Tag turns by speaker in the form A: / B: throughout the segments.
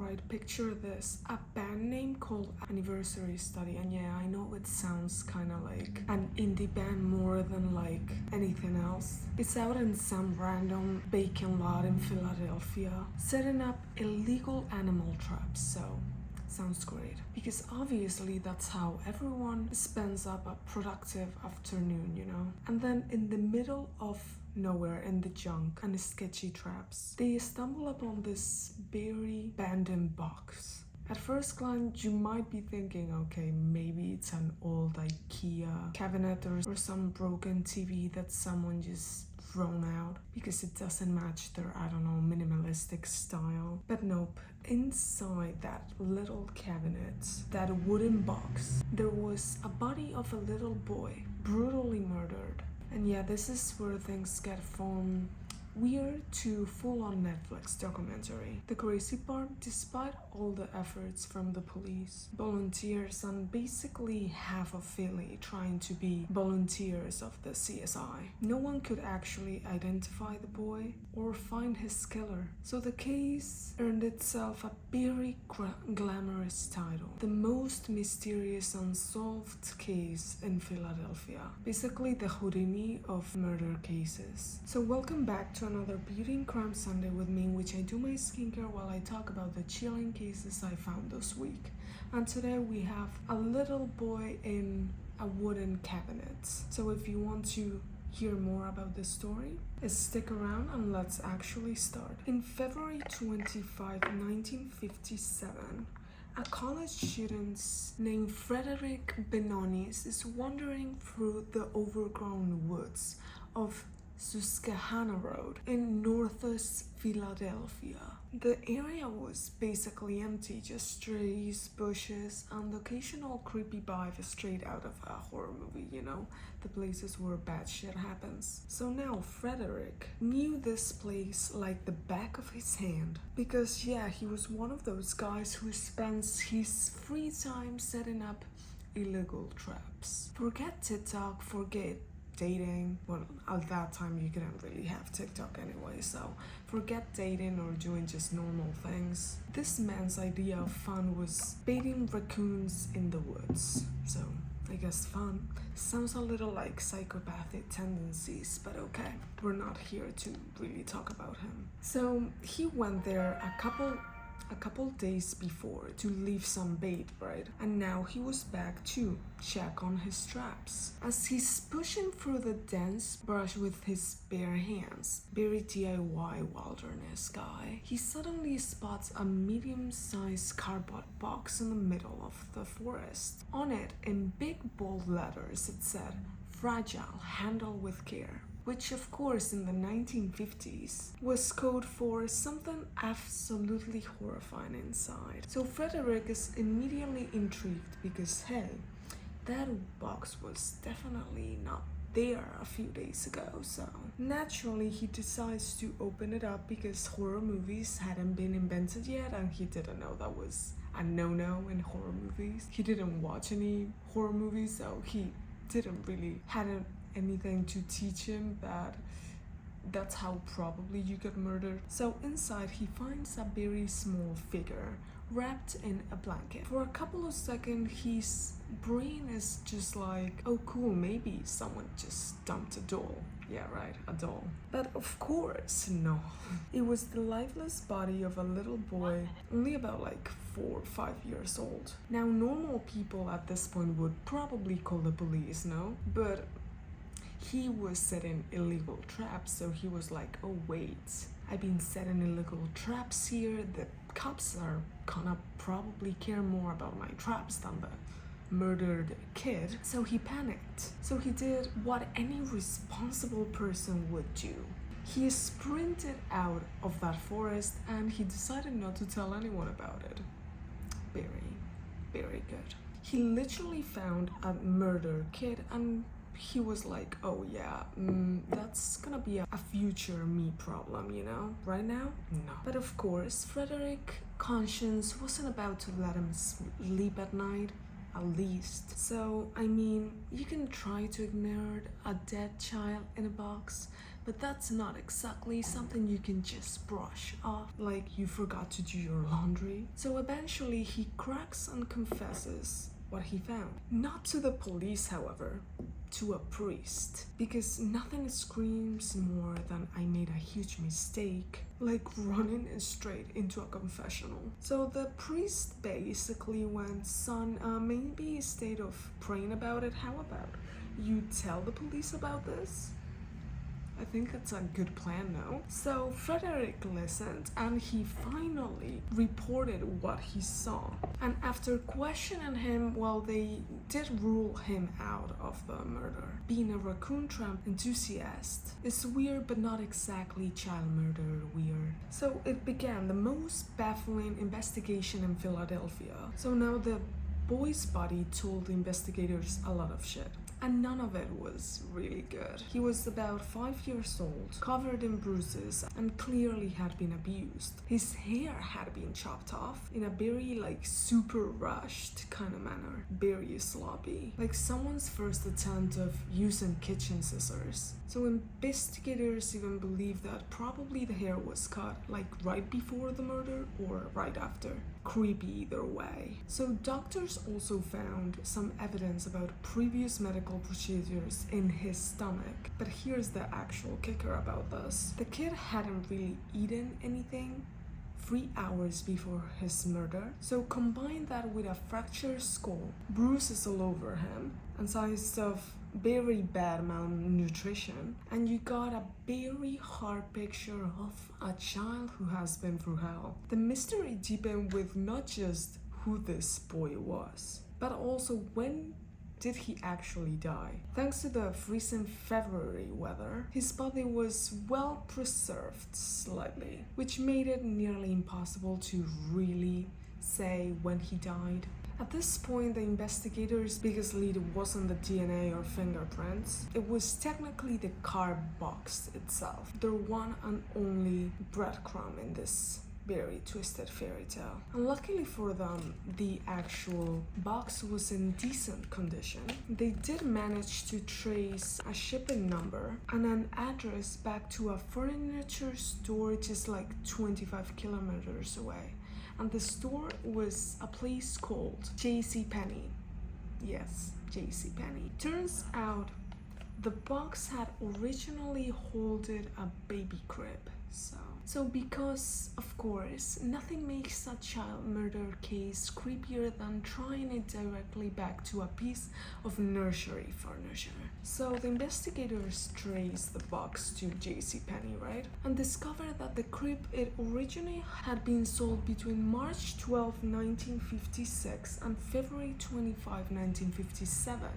A: Alright, picture this, a band name called Anniversary Study, and yeah, I know it sounds kinda like an indie band more than like anything else. It's out in some random vacant lot in Philadelphia, setting up illegal animal traps, so sounds great. Because obviously that's how everyone spends up a productive afternoon, you know? And then in the middle of nowhere, in the junk and the sketchy traps, they stumble upon this very abandoned box. At first glance, you might be thinking, okay, maybe it's an old IKEA cabinet or some broken TV that someone just thrown out because it doesn't match their, I don't know, minimalistic style. But nope, inside that little cabinet, that wooden box, there was a body of a little boy brutally murdered. And yeah, this is where things get from weird to full-on Netflix documentary. The crazy part, despite all the efforts from the police, volunteers, and basically half of Philly trying to be volunteers of the CSI, no one could actually identify the boy or find his killer. So the case earned itself a very glamorous title, the most mysterious unsolved case in Philadelphia. Basically the Houdini of murder cases. So welcome back to another Beauty and Crime Sunday with me, in which I do my skincare while I talk about the chilling cases I found this week. And today we have a little boy in a wooden cabinet. So if you want to hear more about this story, stick around and let's actually start. In February 25, 1957, a college student named Frederick Benonis is wandering through the overgrown woods of Susquehanna Road in northeast Philadelphia. The area was basically empty, just trees, bushes, and the occasional creepy vibe straight out of a horror movie, you know, the places where bad shit happens. So now Frederick knew this place like the back of his hand, because yeah, he was one of those guys who spends his free time setting up illegal traps. Forget TikTok, forget dating. Well, at that time you couldn't really have TikTok anyway, so forget dating or doing just normal things. This man's idea of fun was baiting raccoons in the woods. So I guess fun sounds a little like psychopathic tendencies, but okay, we're not here to really talk about him. So he went there a couple days before to leave some bait, right? And now he was back to check on his traps. As he's pushing through the dense brush with his bare hands, very DIY wilderness guy, he suddenly spots a medium-sized cardboard box in the middle of the forest. On it, in big bold letters, it said, "Fragile, handle with care," which of course in the 1950s was code for something absolutely horrifying inside. So Frederick is immediately intrigued because hey, that box was definitely not there a few days ago, so naturally he decides to open it up because horror movies hadn't been invented yet and he didn't know that was a no-no in horror movies. He didn't watch any horror movies, so he didn't really had anything to teach him that that's how probably you get murdered. So inside he finds a very small figure wrapped in a blanket. For a couple of seconds his brain is just like, oh cool, maybe someone just dumped a doll. Yeah, right, a doll. But of course, no. It was the lifeless body of a little boy, only about like 4 or 5 years old. Now normal people at this point would probably call the police, no? But he was setting illegal traps, so he was like, oh wait, I've been setting illegal traps here. The cops are gonna probably care more about my traps than the murdered kid. So he panicked. So he did what any responsible person would do. He sprinted out of that forest and he decided not to tell anyone about it. Very, very good. He literally found a murdered kid and he was like, oh yeah, that's gonna be a future me problem, you know? Right now, no. But of course, Frederick's conscience wasn't about to let him sleep at night, at least. So, I mean, you can try to ignore a dead child in a box, but that's not exactly something you can just brush off like you forgot to do your laundry. So eventually he cracks and confesses what he found. Not to the police, however, to a priest, because nothing screams more than I made a huge mistake, like running straight into a confessional. So the priest basically went, son, maybe instead of praying about it, how about you tell the police about this? I think that's a good plan now. So Frederick listened and he finally reported what he saw. And after questioning him, well, they did rule him out of the murder. Being a raccoon tramp enthusiast is weird, but not exactly child murder weird. So it began the most baffling investigation in Philadelphia. So now the boy's body told the investigators a lot of shit. And none of it was really good. He was about 5 years old, covered in bruises, and clearly had been abused. His hair had been chopped off in a very super rushed kind of manner. Very sloppy. Like someone's first attempt of using kitchen scissors. So investigators even believe that probably the hair was cut right before the murder or right after. Creepy either way. So doctors also found some evidence about previous medical procedures in his stomach. But here's the actual kicker about this. The kid hadn't really eaten anything 3 hours before his murder. So combine that with a fractured skull, bruises all over him, and signs of very bad malnutrition, and you got a very hard picture of a child who has been through hell. The mystery deepened with not just who this boy was, but also when did he actually die. Thanks to the freezing February weather, his body was well preserved slightly, which made it nearly impossible to really say when he died. At this point, the investigators' biggest lead wasn't the DNA or fingerprints. It was technically the card box itself, their one and only breadcrumb in this very twisted fairy tale. And luckily for them, the actual box was in decent condition. They did manage to trace a shipping number and an address back to a furniture store just 25 kilometers away. And the store was a place called JCPenney. Yes, JCPenney. Turns out the box had originally holded a baby crib. So because, of course, nothing makes a child murder case creepier than trying it directly back to a piece of nursery furniture. So the investigators traced the box to JCPenney, right? And discovered that the crib it originally had been sold between March 12, 1956 and February 25, 1957.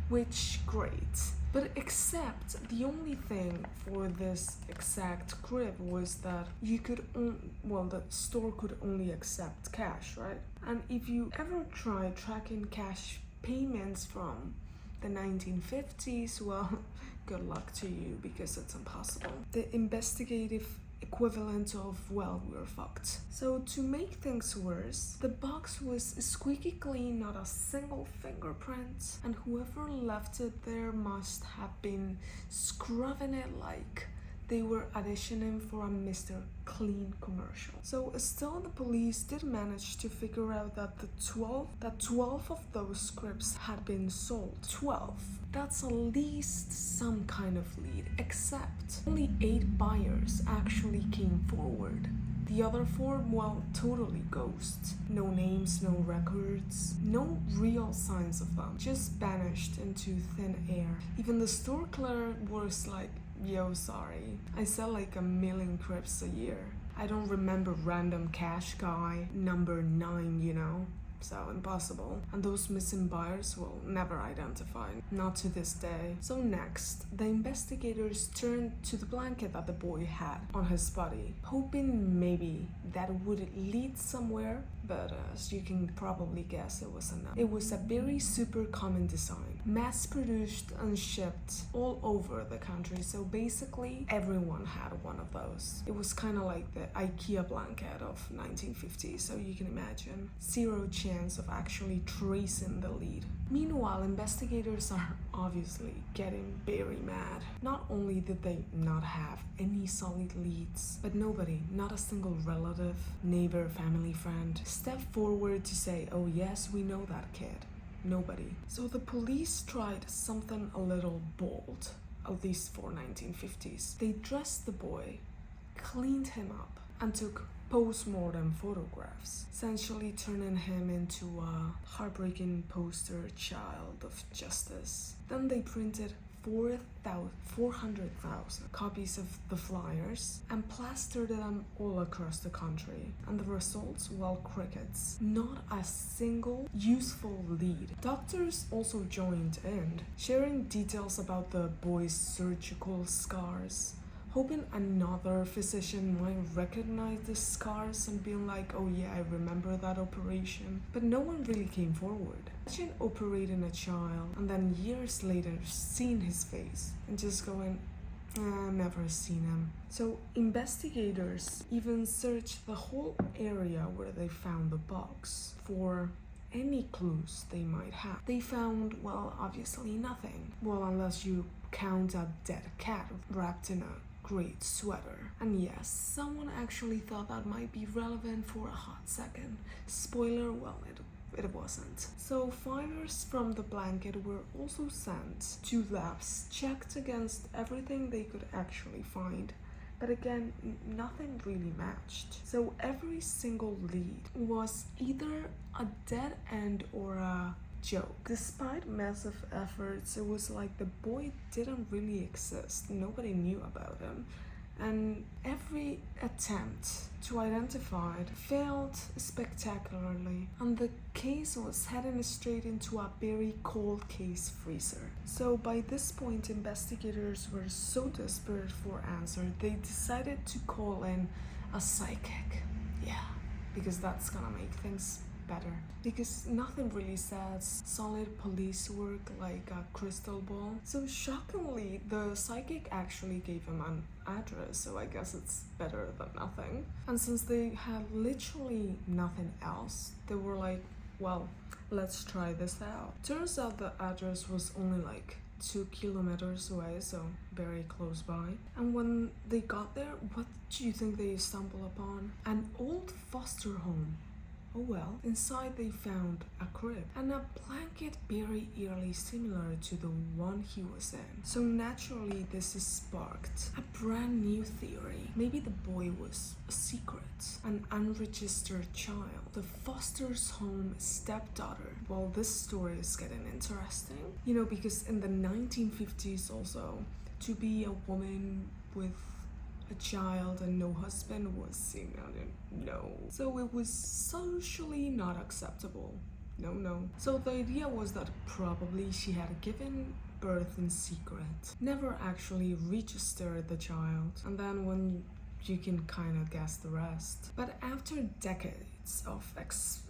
A: Which, great. But except the only thing for this exact crib was that you could the store could only accept cash, right? And if you ever try tracking cash payments from the 1950s, well, good luck to you because it's impossible. The investigative equivalent of, well, we're fucked. So to make things worse, the box was squeaky clean, not a single fingerprint, and whoever left it there must have been scrubbing it like they were auditioning for a Mr. Clean commercial. So still, the police did manage to figure out that 12 of those scripts had been sold. 12. That's at least some kind of lead, except only 8 buyers actually came forward. The other 4, well, totally ghosts. No names, no records, no real signs of them, just vanished into thin air. Even the store clerk was like, yo, sorry, I sell 1 million cribs a year. I don't remember random cash guy number 9, you know? So impossible. And those missing buyers will never identify, not to this day. So next, the investigators turned to the blanket that the boy had on his body, hoping maybe that would lead somewhere, but as you can probably guess, it was enough. It was a very super common design, mass-produced and shipped all over the country, so basically everyone had one of those. It was kind of like the IKEA blanket of 1950, so you can imagine. Zero change chance of actually tracing the lead. Meanwhile, investigators are obviously getting very mad. Not only did they not have any solid leads, but nobody, not a single relative, neighbor, family, friend, stepped forward to say, oh yes, we know that kid. Nobody. So the police tried something a little bold, at least for 1950s. They dressed the boy, cleaned him up, and took post-mortem photographs, essentially turning him into a heartbreaking poster child of justice. Then they printed 400,000 copies of the flyers and plastered them all across the country. And the results, well, crickets. Not a single useful lead. Doctors also joined in, sharing details about the boy's surgical scars, hoping another physician might recognize the scars and being like, oh yeah, I remember that operation. But no one really came forward. Imagine operating a child and then years later seeing his face and just going, never seen him. So investigators even searched the whole area where they found the box for any clues they might have. They found, well, obviously nothing. Well, unless you count a dead cat wrapped in a great sweater. And yes, someone actually thought that might be relevant for a hot second. Spoiler, well, it wasn't. So fibers from the blanket were also sent to labs, checked against everything they could actually find. But again, nothing really matched. So every single lead was either a dead end or a joke. Despite massive efforts, it was like the boy didn't really exist. Nobody knew about him. And every attempt to identify it failed spectacularly. And the case was heading straight into a very cold case freezer. So by this point, investigators were so desperate for answers, they decided to call in a psychic. Yeah, because that's gonna make things better, because nothing really says solid police work like a crystal ball. So shockingly, the psychic actually gave him an address, so I guess it's better than nothing. And since they had literally nothing else, they were like, well, let's try this out. Turns out the address was only like 2 kilometers away, so very close by. And when they got there, what do you think they stumbled upon? An old foster home. Oh well, inside they found a crib and a blanket very eerily similar to the one he was in. So naturally this is sparked a brand new theory. Maybe the boy was a secret, an unregistered child, the foster's home stepdaughter. Well, this story is getting interesting, you know, because in the 1950s also, to be a woman with a child and no husband was seen out in no. So it was socially not acceptable. No. So the idea was that probably she had given birth in secret, never actually registered the child, and then when you can kind of guess the rest. But after decades of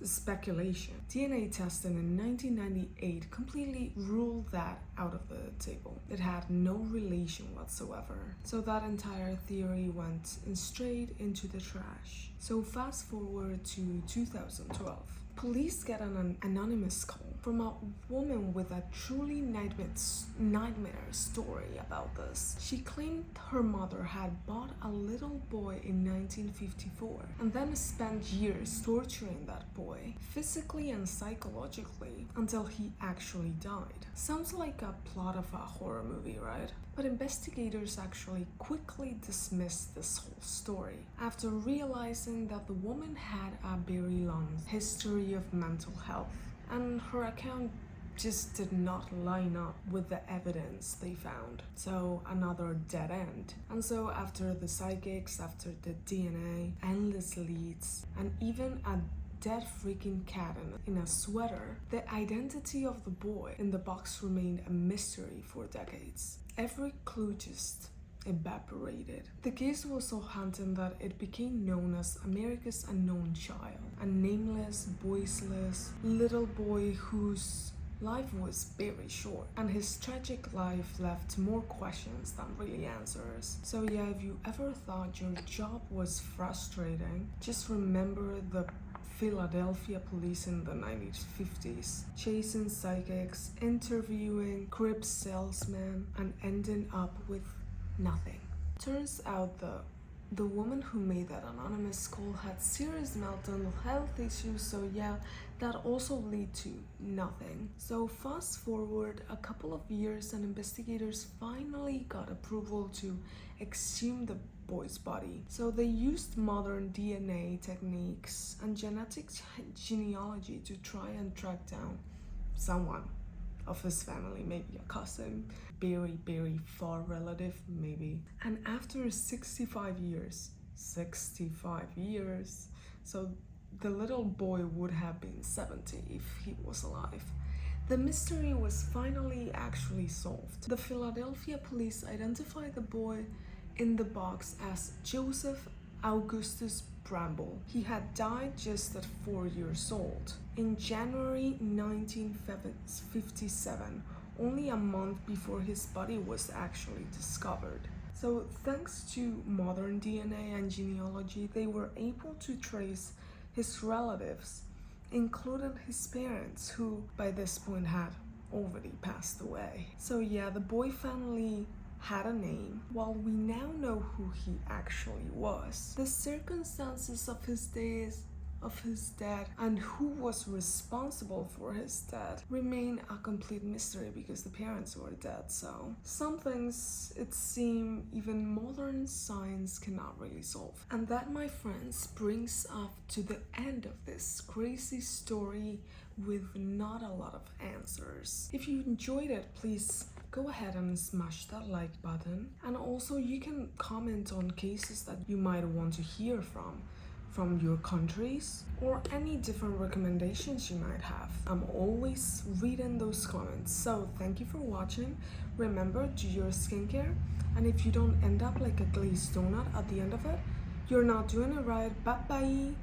A: speculation, DNA testing in 1998 completely ruled that out of the table. It had no relation whatsoever. So that entire theory went straight into the trash. So fast forward to 2012. Police get an anonymous call from a woman with a truly nightmare story about this. She claimed her mother had bought a little boy in 1954 and then spent years torturing that boy, physically and psychologically, until he actually died. Sounds like a plot of a horror movie, right? But investigators actually quickly dismissed this whole story after realizing that the woman had a very long history of mental health, and her account just did not line up with the evidence they found. So another dead end. And so after the psychics, after the DNA, endless leads, and even a dead freaking cat in a sweater, the identity of the boy in the box remained a mystery for decades. Every clue just evaporated. The case was so haunting that it became known as America's Unknown Child, a nameless, voiceless little boy whose life was very short, and his tragic life left more questions than really answers. So yeah, if you ever thought your job was frustrating, just remember the Philadelphia police in the 1950s, chasing psychics, interviewing crib salesmen, and ending up with nothing. Turns out the woman who made that anonymous call had serious mental health issues, so yeah, that also lead to nothing. So fast forward a couple of years and investigators finally got approval to exhume the boy's body. So they used modern DNA techniques and genetic genealogy to try and track down someone of his family, maybe a cousin, very far relative maybe. And after 65 years, so the little boy would have been 70 if he was alive, the mystery was finally actually solved. The Philadelphia police identified the boy in the box as Joseph Augustus Bramble. He had died just at 4 years old in January 1957, only a month before his body was actually discovered. So thanks to modern DNA and genealogy, they were able to trace his relatives, including his parents, who by this point had already passed away. So yeah, the boy family had a name. While we now know who he actually was, the circumstances of his death and who was responsible for his death remain a complete mystery because the parents were dead. So some things, it seems, even modern science cannot really solve. And that, my friends, brings us to the end of this crazy story with not a lot of answers. If you enjoyed it, please go ahead and smash that like button, and also you can comment on cases that you might want to hear from your countries, or any different recommendations you might have. I'm always reading those comments. So thank you for watching. Remember, do your skincare, and if you don't end up like a glazed donut at the end of it, you're not doing it right. Bye bye.